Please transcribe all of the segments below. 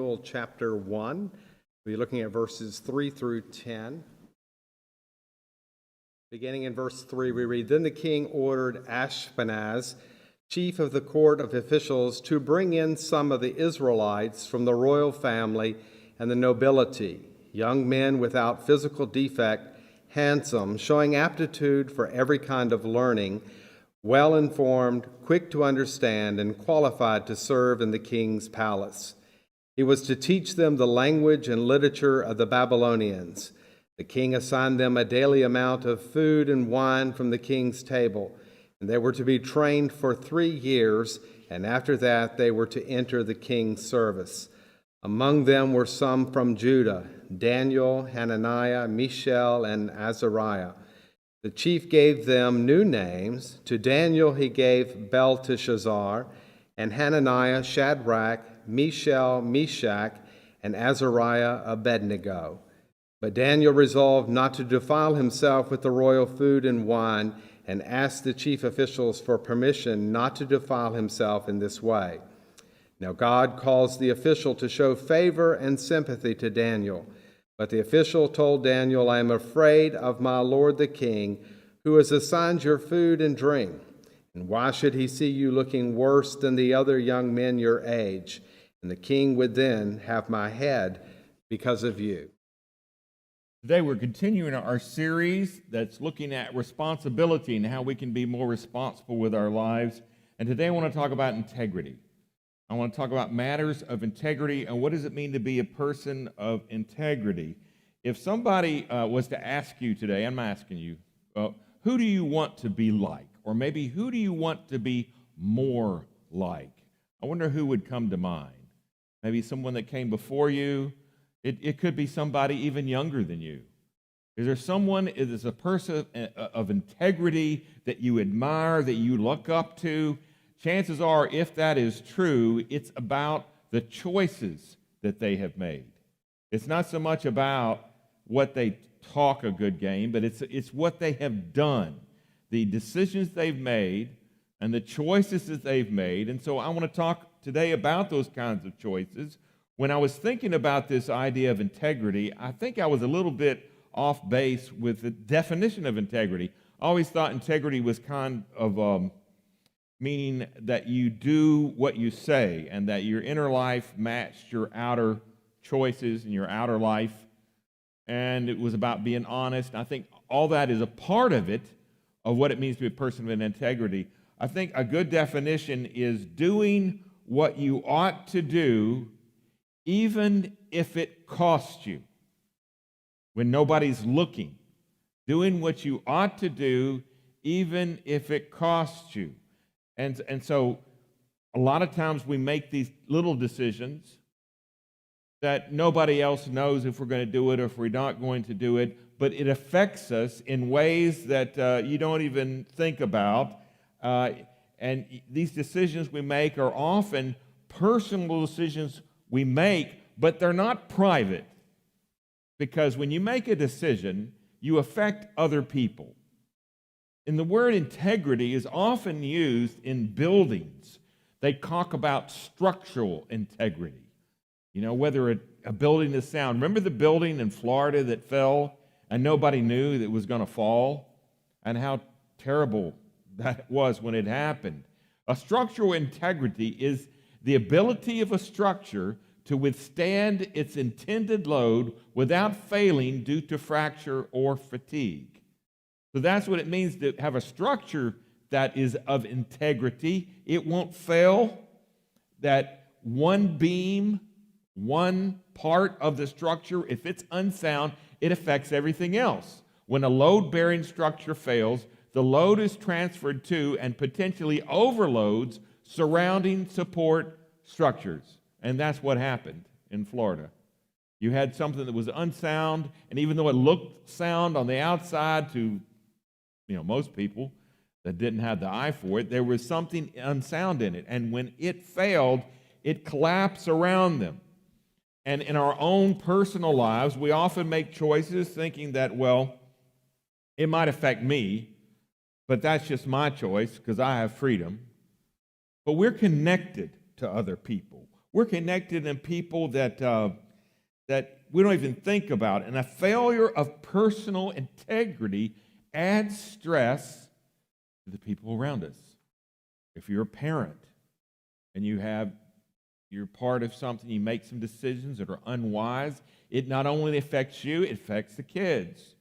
Samuel chapter 1. We'll be looking at verses 3 through 10. Beginning in verse 3, we read, "Then the king ordered Ashpenaz, chief of the court of officials, to bring in some of the Israelites from the royal family and the nobility, young men without physical defect, handsome, showing aptitude for every kind of learning, well-informed, quick to understand, and qualified to serve in the king's palace. He was to teach them the language and literature of the Babylonians. The king assigned them a daily amount of food and wine from the king's table, and they were to be trained for 3 years, and after that they were to enter the king's service. Among them were some from Judah, Daniel, Hananiah, Mishael, and Azariah. The chief gave them new names. To Daniel he gave Belteshazzar, and Hananiah Shadrach, Mishael Meshach, and Azariah Abednego. But Daniel resolved not to defile himself with the royal food and wine, and asked the chief officials for permission not to defile himself in this way. Now God caused the official to show favor and sympathy to Daniel. But the official told Daniel, "I am afraid of my lord the king, who has assigned your food and drink. And why should he see you looking worse than the other young men your age? And the king would then have my head because of you." Today we're continuing our series that's looking at responsibility and how we can be more responsible with our lives. And today I want to talk about integrity. I want to talk about matters of integrity and what does it mean to be a person of integrity. If somebody was to ask you today, I'm asking you, who do you want to be like? Or maybe who do you want to be more like? I wonder who would come to mind. Maybe someone that came before you. It could be somebody even younger than you. Is there someone, is a person of integrity that you admire, that you look up to? Chances are, if that is true, it's about the choices that they have made. It's not so much about what they talk a good game, but it's what they have done, the decisions they've made, and the choices that they've made. And so I want to talk today about those kinds of choices. When I was thinking about this idea of integrity, I think I was a little bit off base with the definition of integrity. I always thought integrity was kind of meaning that you do what you say and that your inner life matched your outer choices and your outer life. And it was about being honest. I think all that is a part of it, of what it means to be a person of integrity. I think a good definition is doing what you ought to do even if it costs you, when nobody's looking. Doing what you ought to do even if it costs you. And so a lot of times we make these little decisions that nobody else knows if we're going to do it or if we're not going to do it, but it affects us in ways that you don't even think about. And these decisions we make are often personal decisions we make, but they're not private. Because when you make a decision, you affect other people. And the word integrity is often used in buildings. They talk about structural integrity. You know, whether a building is sound. Remember the building in Florida that fell and nobody knew that it was going to fall? And how terrible that was when it happened. A structural integrity is the ability of a structure to withstand its intended load without failing due to fracture or fatigue. So that's what it means to have a structure that is of integrity. It won't fail. That one beam, one part of the structure, if it's unsound, it affects everything else. When a load-bearing structure fails, the load is transferred to and potentially overloads surrounding support structures. And that's what happened in Florida. You had something that was unsound, and even though it looked sound on the outside to most people that didn't have the eye for it, there was something unsound in it. And when it failed, it collapsed around them. And in our own personal lives, we often make choices thinking that, well, it might affect me, but that's just my choice because I have freedom. But we're connected to other people. We're connected in people that we don't even think about. And a failure of personal integrity adds stress to the people around us. If you're a parent and you're part of something, you make some decisions that are unwise, it not only affects you, it affects the kids.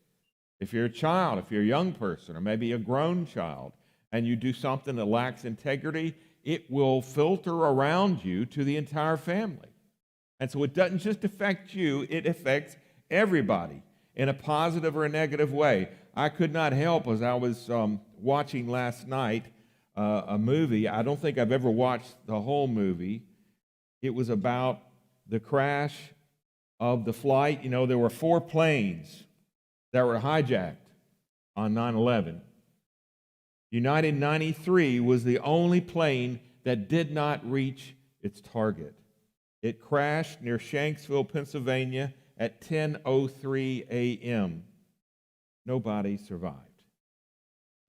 If you're a child, if you're a young person, or maybe a grown child, and you do something that lacks integrity, it will filter around you to the entire family. And so it doesn't just affect you, it affects everybody in a positive or a negative way. I could not help, as I was watching last night a movie. I don't think I've ever watched the whole movie. It was about the crash of the flight. You know, there were 4 planes that were hijacked on 9/11. United 93 was the only plane that did not reach its target. It crashed near Shanksville, Pennsylvania at 10:03 a.m. Nobody survived.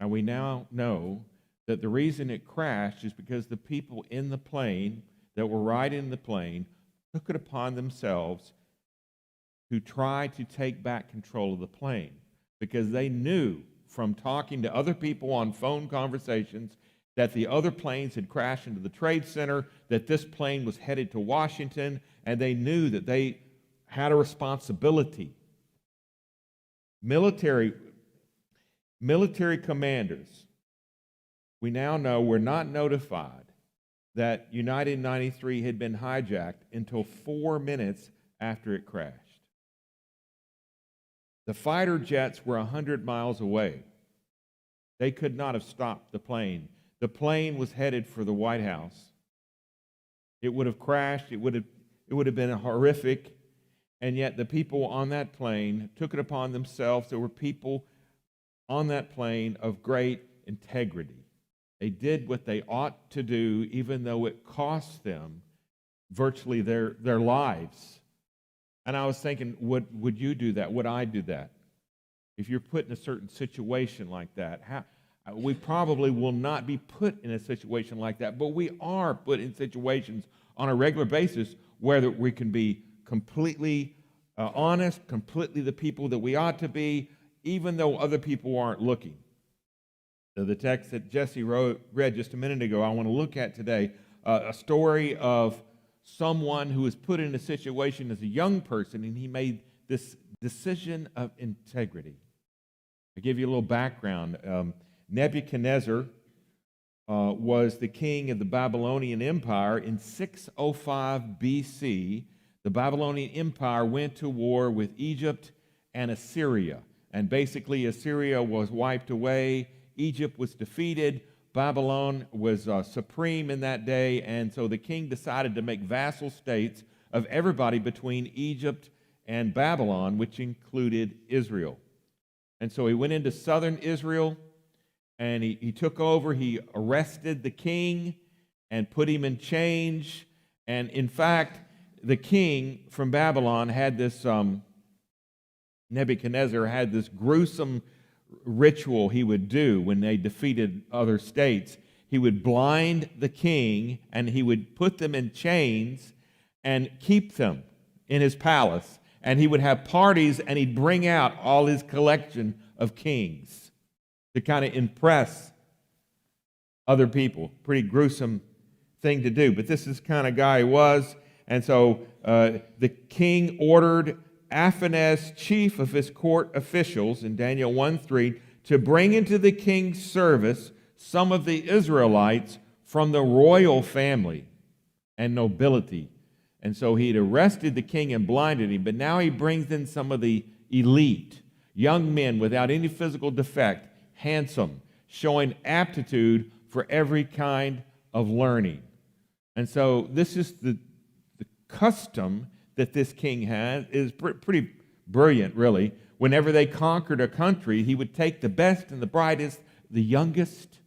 And we now know that the reason it crashed is because the people in the plane that were riding the plane took it upon themselves to try to take back control of the plane, because they knew from talking to other people on phone conversations that the other planes had crashed into the Trade Center, that this plane was headed to Washington, and they knew that they had a responsibility. Military commanders, we now know, were not notified that United 93 had been hijacked until 4 minutes after it crashed. The fighter jets were 100 miles away. They could not have stopped the plane. The plane was headed for the White House. It would have crashed. It would have been horrific. And yet the people on that plane took it upon themselves. There were people on that plane of great integrity. They did what they ought to do, even though it cost them virtually their lives. And I was thinking, would you do that? Would I do that? If you're put in a certain situation like that, we probably will not be put in a situation like that, but we are put in situations on a regular basis where we can be completely honest, completely the people that we ought to be, even though other people aren't looking. So the text that Jesse read just a minute ago, I want to look at today, a story of someone who was put in a situation as a young person, and he made this decision of integrity. I'll give you a little background. Nebuchadnezzar was the king of the Babylonian Empire in 605 BC. The Babylonian Empire went to war with Egypt and Assyria. And basically, Assyria was wiped away. Egypt was defeated. Babylon was supreme in that day. And so the king decided to make vassal states of everybody between Egypt and Babylon, which included Israel. And so he went into southern Israel, and he took over. He arrested the king and put him in chains. And in fact, the king from Babylon had this, Nebuchadnezzar had this gruesome ritual he would do when they defeated other states. He would blind the king, and he would put them in chains and keep them in his palace. And he would have parties, and he'd bring out all his collection of kings to kind of impress other people. Pretty gruesome thing to do, but this is the kind of guy he was. And so the king ordered Aphanes, chief of his court officials, in Daniel 1:3, to bring into the king's service some of the Israelites from the royal family and nobility. And so he'd arrested the king and blinded him, but now he brings in some of the elite, young men without any physical defect, handsome, showing aptitude for every kind of learning. And so this is the custom that this king has. Is pretty brilliant, really. Whenever they conquered a country, he would take the best and the brightest, the youngest.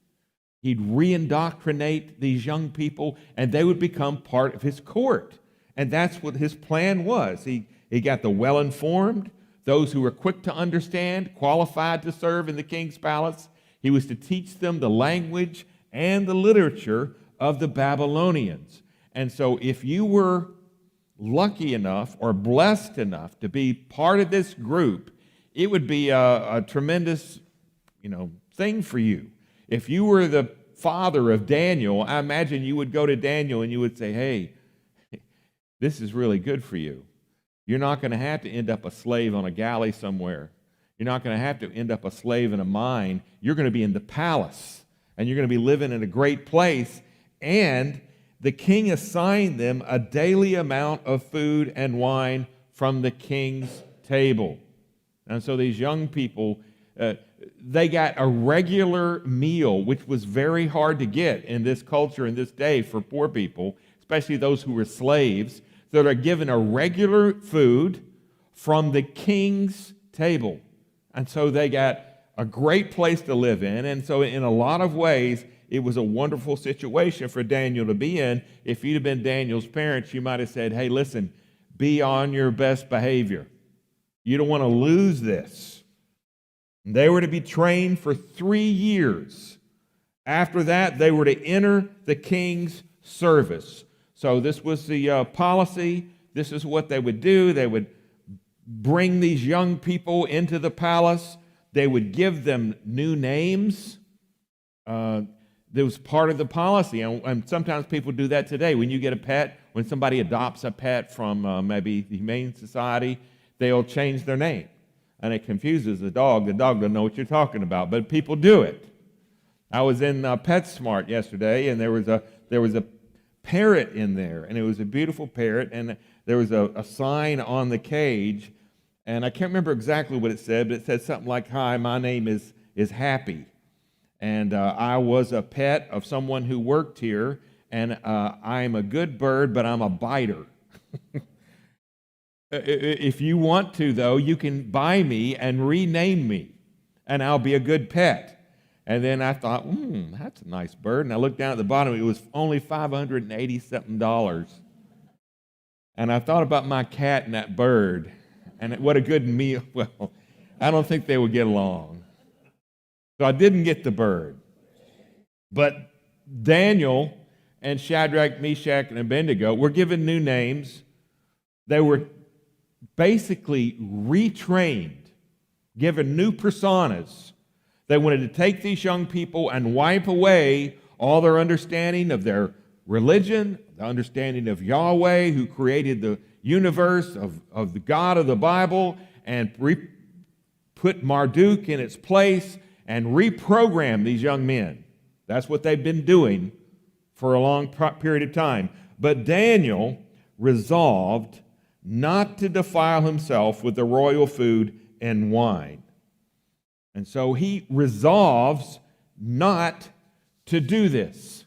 He'd re-indoctrinate these young people, and they would become part of his court. And that's what his plan was. He got the well-informed, those who were quick to understand, qualified to serve in the king's palace. He was to teach them the language and the literature of the Babylonians. And so if you were lucky enough or blessed enough to be part of this group, it would be a tremendous, thing for you. If you were the father of Daniel, I imagine you would go to Daniel and you would say, hey, this is really good for you. You're not going to have to end up a slave on a galley somewhere. You're not going to have to end up a slave in a mine. You're going to be in the palace, and you're going to be living in a great place. And the king assigned them a daily amount of food and wine from the king's table. And so these young people, they got a regular meal, which was very hard to get in this culture, in this day, for poor people, especially those who were slaves, that are given a regular food from the king's table. And so they got a great place to live in. And so in a lot of ways, it was a wonderful situation for Daniel to be in. If you'd have been Daniel's parents, you might have said, hey, listen, be on your best behavior. You don't want to lose this. They were to be trained for 3 years. After that, they were to enter the king's service. So this was the policy. This is what they would do. They would bring these young people into the palace. They would give them new names. That was part of the policy. And sometimes people do that today. When you get a pet, when somebody adopts a pet from maybe the Humane Society, they'll change their name. And it confuses the dog. The dog doesn't know what you're talking about, but people do it. I was in PetSmart yesterday, and there was a parrot in there, and it was a beautiful parrot, and there was a sign on the cage, and I can't remember exactly what it said, but it said something like, hi, my name is Happy, and I was a pet of someone who worked here, and I'm a good bird, but I'm a biter. If you want to, though, you can buy me and rename me, and I'll be a good pet. And then I thought, that's a nice bird. And I looked down at the bottom. It was only $580-something. And I thought about my cat and that bird, and what a good meal. Well, I don't think they would get along. So I didn't get the bird. But Daniel and Shadrach, Meshach, and Abednego were given new names. They were basically retrained, given new personas. They wanted to take these young people and wipe away all their understanding of their religion, the understanding of Yahweh, who created the universe, of the God of the Bible, and put Marduk in its place and reprogram these young men. That's what they've been doing for a long period of time. But Daniel resolved not to defile himself with the royal food and wine. And so he resolves not to do this.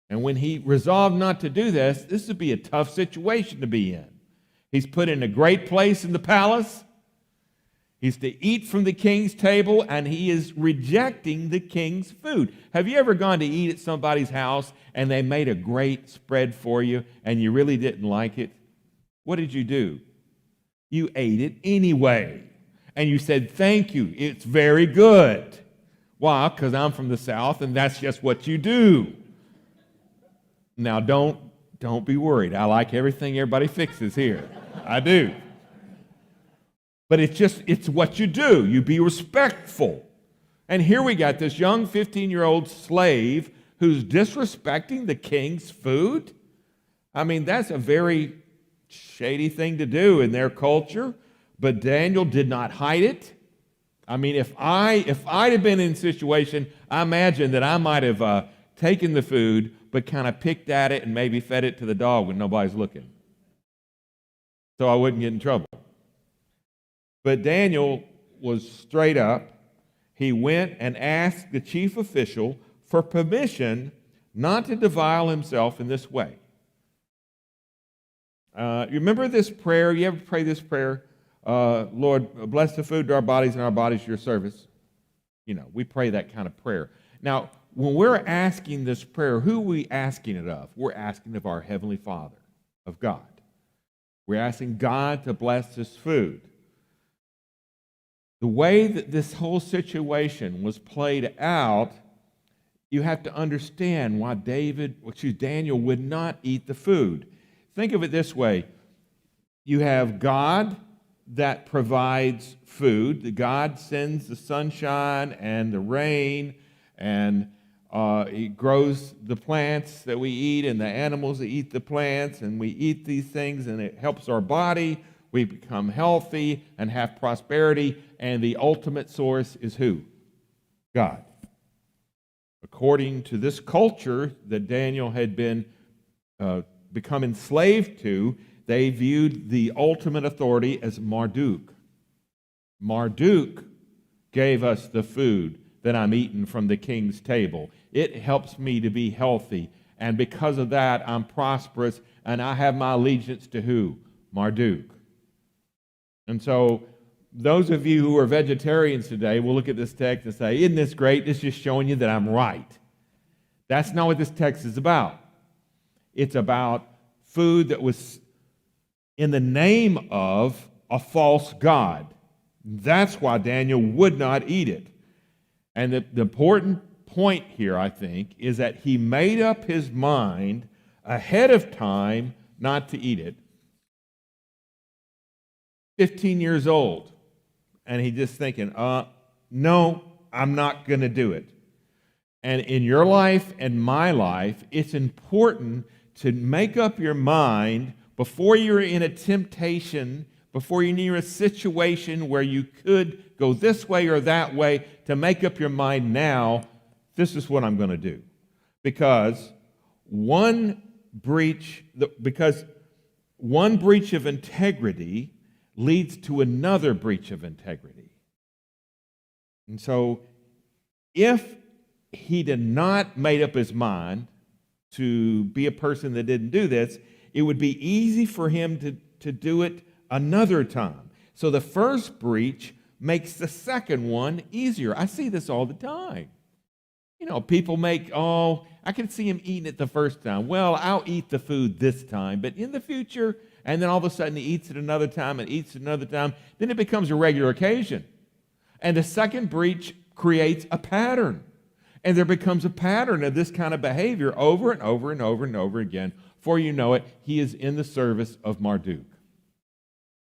And when he resolved not to do this, this would be a tough situation to be in. He's put in a great place in the palace. He's to eat from the king's table, and he is rejecting the king's food. Have you ever gone to eat at somebody's house and they made a great spread for you and you really didn't like it? What did you do? You ate it anyway. And you said, thank you, it's very good. Why? Because I'm from the South, and that's just what you do. Now, don't be worried. I like everything everybody fixes here. I do. But it's what you do. You be respectful. And here we got this young 15-year-old slave who's disrespecting the king's food. I mean, that's a very shady thing to do in their culture. But Daniel did not hide it. I mean, if I'd have been in a situation, I imagine that I might have taken the food, but kind of picked at it and maybe fed it to the dog when nobody's looking, so I wouldn't get in trouble. But Daniel was straight up. He went and asked the chief official for permission not to defile himself in this way. You remember this prayer? You ever pray this prayer? Lord, bless the food to our bodies and our bodies to your service. We pray that kind of prayer. Now, when we're asking this prayer, who are we asking it of? We're asking of our Heavenly Father, of God. We're asking God to bless this food. The way that this whole situation was played out, you have to understand why Daniel would not eat the food. Think of it this way. You have God that provides food. God sends the sunshine and the rain, and He grows the plants that we eat and the animals that eat the plants, and we eat these things, and it helps our body. We become healthy and have prosperity, and the ultimate source is who? God. According to this culture that Daniel had been become enslaved to, they viewed the ultimate authority as Marduk. Marduk gave us the food that I'm eating from the king's table. It helps me to be healthy, and because of that, I'm prosperous, and I have my allegiance to who? Marduk. And so, those of you who are vegetarians today will look at this text and say, isn't this great? This is just showing you that I'm right. That's not what this text is about. It's about food that was in the name of a false god. That's why Daniel would not eat it. And the important point here, I think, is that he made up his mind ahead of time not to eat it. 15 years old. And he's just thinking, no, I'm not going to do it. And in your life and my life, it's important to make up your mind before you're in a temptation, before you're near a situation where you could go this way or that way, to make up your mind now, this is what I'm going to do. Because one breach of integrity leads to another breach of integrity. And so, if he did not made up his mind to be a person that didn't do this, it would be easy for him to do it another time. So the first breach makes the second one easier. I see this all the time. You know, people I can see him eating it the first time. Well, I'll eat the food this time, but in the future, and then all of a sudden he eats it another time and eats it another time, then it becomes a regular occasion. And the second breach creates a pattern. And there becomes a pattern of this kind of behavior over and over and over and over again. Before you know it, he is in the service of Marduk.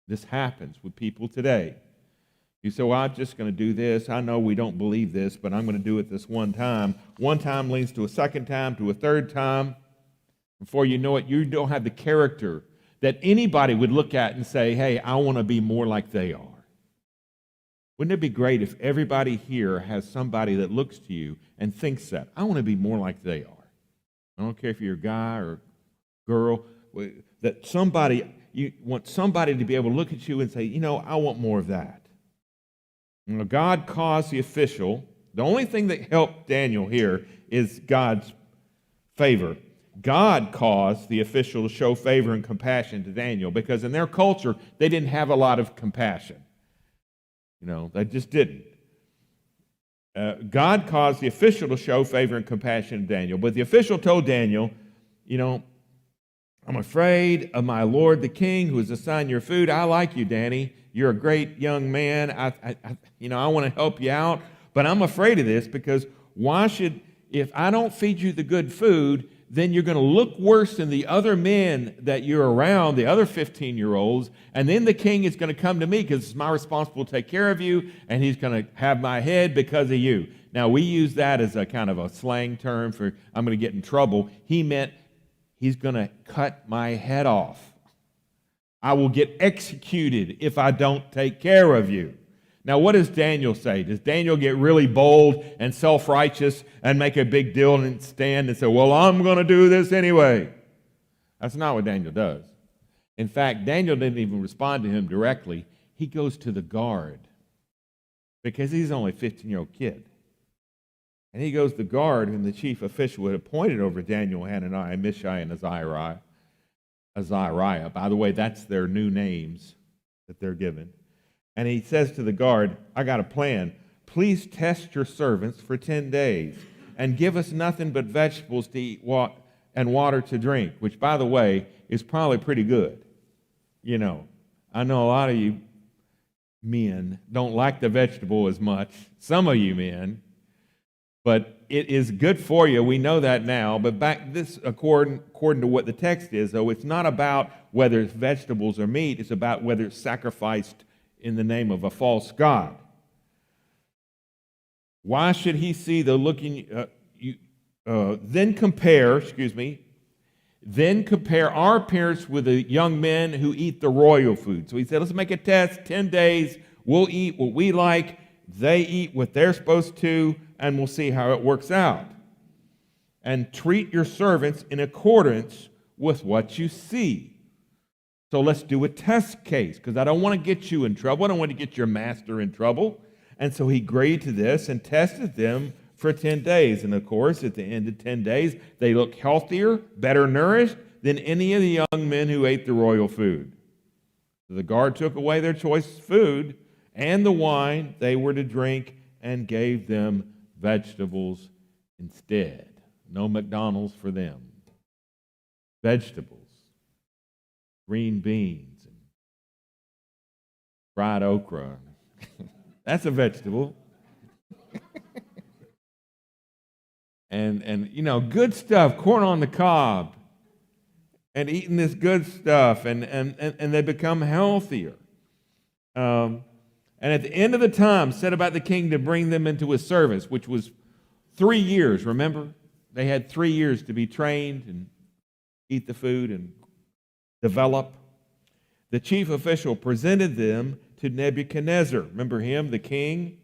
This happens with people today. You say, well, I'm just going to do this. I know we don't believe this, but I'm going to do it this one time. One time leads to a second time, to a third time. Before you know it, you don't have the character that anybody would look at and say, hey, I want to be more like they are. Wouldn't it be great if everybody here has somebody that looks to you and thinks that, I want to be more like they are? I don't care if you're a guy or a girl, that you want somebody to be able to look at you and say, I want more of that. God caused the official, the only thing that helped Daniel here is God's favor. God caused the official to show favor and compassion to Daniel, because in their culture, they didn't have a lot of compassion. They just didn't. God caused the official to show favor and compassion to Daniel, but the official told Daniel, I'm afraid of my lord the king who has assigned your food. I like you, Danny. You're a great young man. I want to help you out, but I'm afraid of this, because if I don't feed you the good food, then you're going to look worse than the other men that you're around, the other 15-year-olds, and then the king is going to come to me because it's my responsibility to take care of you, and he's going to have my head because of you. Now, we use that as a kind of a slang term for I'm going to get in trouble. He meant he's going to cut my head off. I will get executed if I don't take care of you. Now, what does Daniel say? Does Daniel get really bold and self-righteous and make a big deal and stand and say, well, I'm going to do this anyway? That's not what Daniel does. In fact, Daniel didn't even respond to him directly. He goes to the guard, because he's only a 15-year-old kid. And he goes to the guard, whom the chief official had appointed over Daniel, Hananiah, Mishael, and Azariah. By the way, that's their new names that they're given. And he says to the guard, I got a plan. Please test your servants for 10 days and give us nothing but vegetables to eat and water to drink, which, by the way, is probably pretty good. I know a lot of you men don't like the vegetable as much. Some of you men. but it is good for you. We know that now. But back this, according to what the text is, though, it's not about whether it's vegetables or meat. It's about whether it's sacrificed in the name of a false god. Why should he see the looking? Then compare our appearance with the young men who eat the royal food. So he said, let's make a test. 10 days, we'll eat what we like. They eat what they're supposed to, and we'll see how it works out. And treat your servants in accordance with what you see. So let's do a test case, because I don't want to get you in trouble. I don't want to get your master in trouble. And so he agreed to this and tested them for 10 days. And of course, at the end of 10 days, they looked healthier, better nourished than any of the young men who ate the royal food. So the guard took away their choice food and the wine they were to drink and gave them vegetables instead. No McDonald's for them. Vegetables, green beans, and fried okra. That's a vegetable. and good stuff, corn on the cob, and eating this good stuff, and they become healthier. And at the end of the time, set about the king to bring them into his service, which was 3 years, remember? They had 3 years to be trained and eat the food and develop. The chief official presented them to Nebuchadnezzar. Remember him, the king?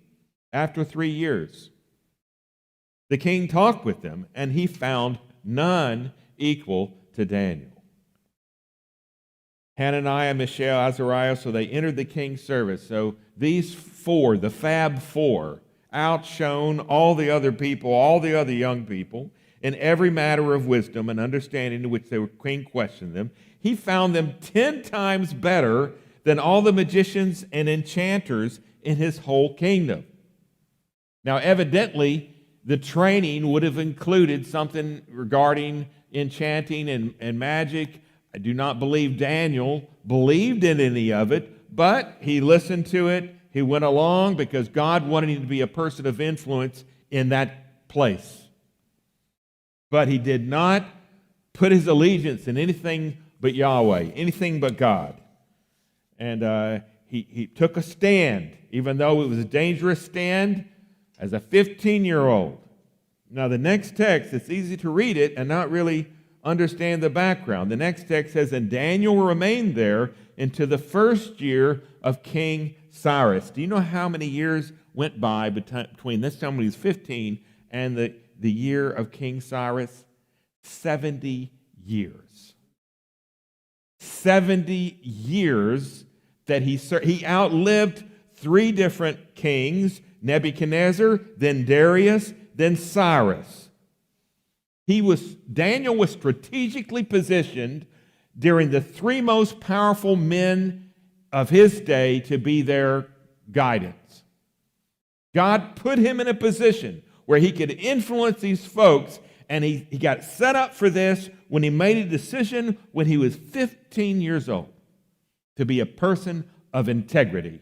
After 3 years. The king talked with them, and he found none equal to Daniel. Hananiah, Mishael, Azariah, so they entered the king's service. So these four, the Fab Four, outshone all the other people, all the other young people, in every matter of wisdom and understanding to which the king questioned them. He found them 10 times better than all the magicians and enchanters in his whole kingdom. Now, evidently, the training would have included something regarding enchanting and magic. I do not believe Daniel believed in any of it, but he listened to it. He went along because God wanted him to be a person of influence in that place. But he did not put his allegiance in anything but Yahweh, anything but God. And he took a stand, even though it was a dangerous stand, as a 15-year-old. Now, the next text, it's easy to read it and not really understand the background. The next text says, and Daniel remained there into the first year of King Cyrus. Do you know how many years went by between this time when he was 15 and the year of King Cyrus? 70 years. 70 years that he outlived 3 different kings, Nebuchadnezzar, then Darius, then Cyrus. Daniel was strategically positioned during the 3 most powerful men of his day to be their guidance. God put him in a position where he could influence these folks, and he got set up for this when he made a decision when he was 15 years old to be a person of integrity,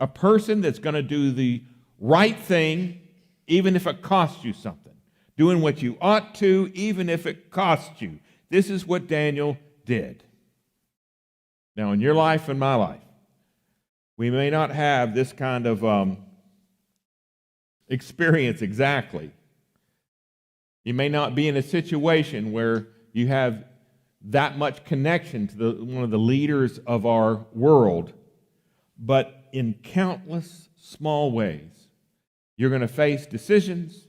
a person that's going to do the right thing even if it costs you something. Doing what you ought to, even if it costs you. This is what Daniel did. Now, in your life and my life, we may not have this kind of experience exactly. You may not be in a situation where you have that much connection to one of the leaders of our world, but in countless small ways, you're going to face decisions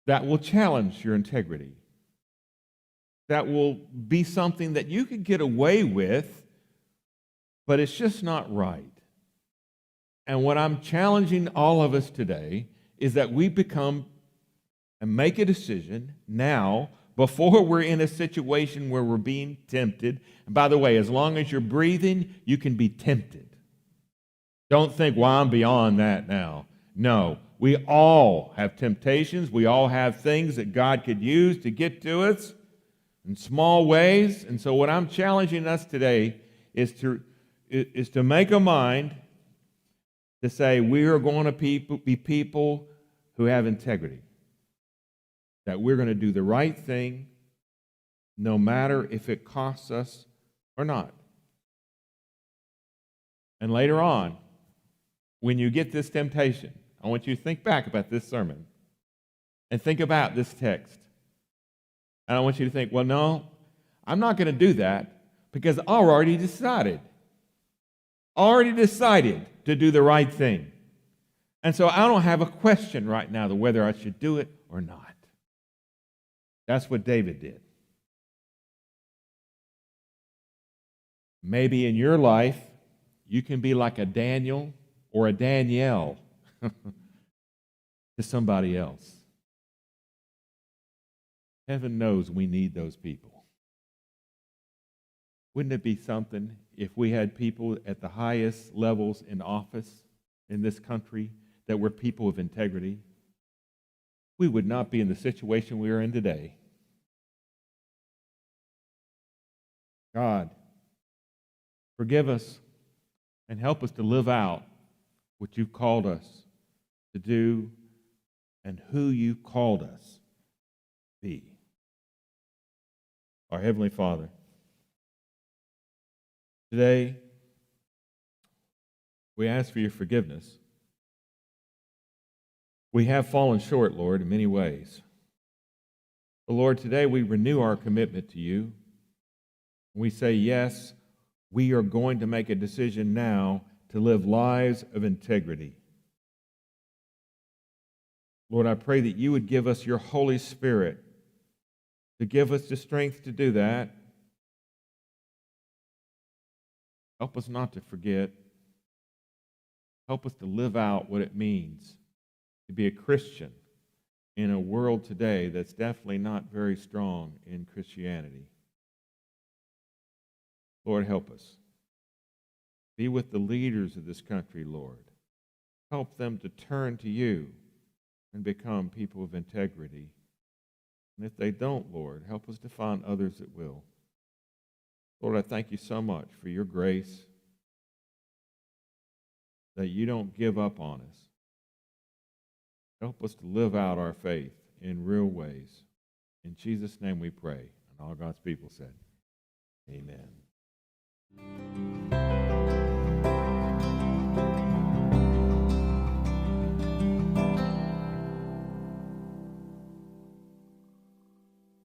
that will challenge your integrity. That will be something that you could get away with, but it's just not right. And what I'm challenging all of us today is that we become and make a decision now before we're in a situation where we're being tempted. And by the way, as long as you're breathing, you can be tempted. Don't think, well, I'm beyond that now. No, we all have temptations. We all have things that God could use to get to us in small ways. And so what I'm challenging us today is to make a mind to say we are going to be people who have integrity, that we're going to do the right thing no matter if it costs us or not. And later on, when you get this temptation, I want you to think back about this sermon and think about this text. And I want you to think, well, no, I'm not going to do that because I already decided to do the right thing. And so I don't have a question right now to whether I should do it or not. That's what David did. Maybe in your life, you can be like a Daniel or a Danielle to somebody else. Heaven knows we need those people. Wouldn't it be something if we had people at the highest levels in office in this country that were people of integrity? We would not be in the situation we are in today. God, forgive us and help us to live out what you've called us to do and who you called us to be. Our Heavenly Father, today we ask for your forgiveness. We have fallen short, Lord, in many ways. But Lord, today we renew our commitment to you. We say, yes, we are going to make a decision now to live lives of integrity. Lord, I pray that you would give us your Holy Spirit to give us the strength to do that. Help us not to forget. Help us to live out what it means to be a Christian in a world today that's definitely not very strong in Christianity. Lord, help us. Be with the leaders of this country, Lord. Help them to turn to you and become people of integrity. And if they don't, Lord, help us to find others that will. Lord, I thank you so much for your grace, that you don't give up on us. Help us to live out our faith in real ways. In Jesus' name we pray. And all God's people said, amen.